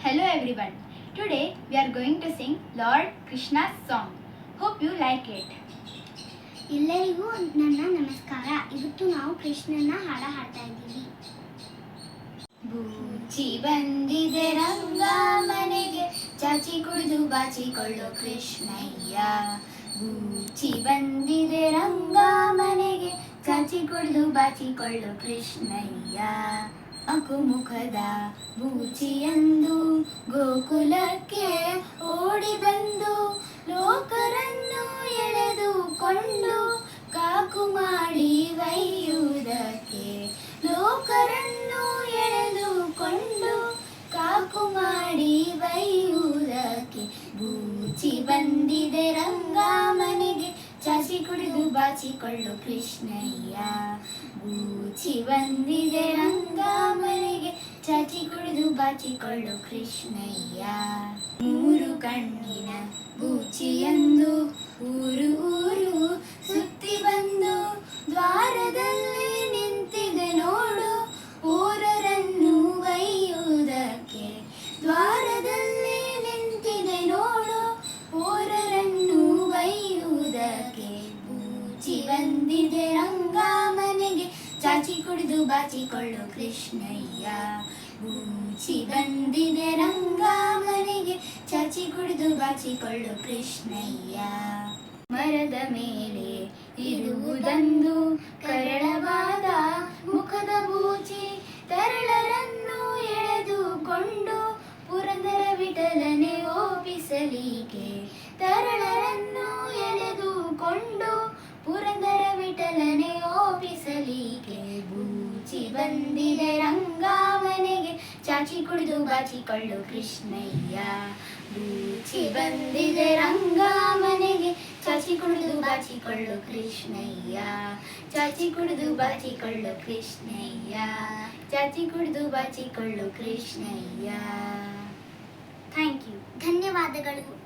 Hello everyone. Today we are going to sing Lord Krishna's song. Hope you like it. ಎಲ್ಲರಿಗೂ ನನ್ನ ನಮಸ್ಕಾರ. ಇವತ್ತು ನಾವು ಕೃಷ್ಣನ ಹಾಡ ಹಾಡ್ತಾ ಇದ್ದೀವಿ. ಬೂಚಿ ಬಂದಿದೆ ರಂಗ ಮನೆಗೆ, ಚಾಚಿ ಕುಡಿದು ಬಾಚಿಕೊಳ್ಳೋ ಕೃಷ್ಣಯ್ಯ. ಬೂಚಿ ಬಂದಿದೆ ರಂಗ ಮನೆಗೆ, ಚಾಚಿ ಕುಡಿದು ಬಾಚಿಕೊಳ್ಳೋ ಕೃಷ್ಣಯ್ಯ. ಅಕುಮುಖದ ಬೂಚಿಯಂದು ಗೋಕುಲಕ್ಕೆ ಓಡಿ ಬಂದು ಲೋಕರನ್ನು ಎಳೆದುಕೊಂಡು ಕಾಕು ಮಾಡಿ ವೈಯುವುದಕ್ಕೆ. ಲೋಕರನ್ನು ಎಳೆದುಕೊಂಡು ಕಾಕು ಮಾಡಿ ವೈಯುವುದಕ್ಕೆ. ಬೂಚಿ ಬಂದಿದೆ ರಂಗ ಮನೆಗೆ, ಚಾಚಿ ಕುಡಿದು ಬಾಚಿಕೊಳ್ಳು ಕೃಷ್ಣಯ್ಯ. ಬೂಚಿ ಬಂದಿದೆ ರಂಗ ಮನೆಗೆ, ಚಾಚಿ ಕುಡಿದು ಬಾಚಿಕೊಳ್ಳು ಕೃಷ್ಣಯ್ಯ. ಮೂರು ಕಣ್ಣಿನ ಬೂಚಿಯಂದು ಊರು ಊರು ಸುತ್ತಿ ಬಂದು ದ್ವಾರದಲ್ಲಿ ನಿಂತಿದೆ ನೋಡು ಊರರನ್ನು ಒಯ್ಯುವುದಕ್ಕೆ. ದ್ವಾರದಲ್ಲಿ ನಿಂತಿದೆ ನೋಡು ಊರರನ್ನು ಒಯ್ಯುವುದಕ್ಕೆ. ಬೂಚಿ ಬಂದಿದೆ ರಂಗ ಮನೆಗೆ, ಚಾಚಿ ಕುಡಿದು ಬಾಚಿಕೊಳ್ಳು ಕೃಷ್ಣಯ್ಯ. ಬೂಚಿ ಬಂದಿದೆ ರಂಗ ಮನೆಗೆ, ಚಾಚಿ ಕುಡಿದು ಬಾಚಿಕೊಳ್ಳು ಕೃಷ್ಣಯ್ಯ. ಮರದ ಮೇಲೆ ಇರುವುದೊಂದು ಕರಳವಾದ ಮುಖದ ಬೂಚಿ, ತರಳರನ್ನು ಎಳೆದುಕೊಂಡು ಪುರಂದರ ವಿಠಲನೆ ಓಪಿಸಲಿಕ್ಕೆ. ತರಳರನ್ನು ಎಳೆದುಕೊಂಡು ಪುರಂದರ ವಿಠಲನೆ ಓಪಿಸಲಿಕ್ಕೆ. ಬೂಚಿ ಬಂದಿದೆ ರಂಗ ಮನೆಗೆ, ಚಾಚಿ ಕುಡಿದು ಬಾಚಿಕೊಳ್ಳು ಕೃಷ್ಣಯ್ಯ. ಬೂಚಿ ಬಂದಿದೆ ರಂಗ ಮನೆಗೆ, ಚಾಚಿ ಕುಡಿದು ಬಾಚಿಕೊಳ್ಳು ಕೃಷ್ಣಯ್ಯ. ಚಾಚಿ ಕುಡಿದು ಬಾಚಿಕೊಳ್ಳು ಕೃಷ್ಣಯ್ಯ. ಚಾಚಿ ಕುಡಿದು ಬಾಚಿಕೊಳ್ಳು ಕೃಷ್ಣಯ್ಯ. Thank you. ಧನ್ಯವಾದಗಳು.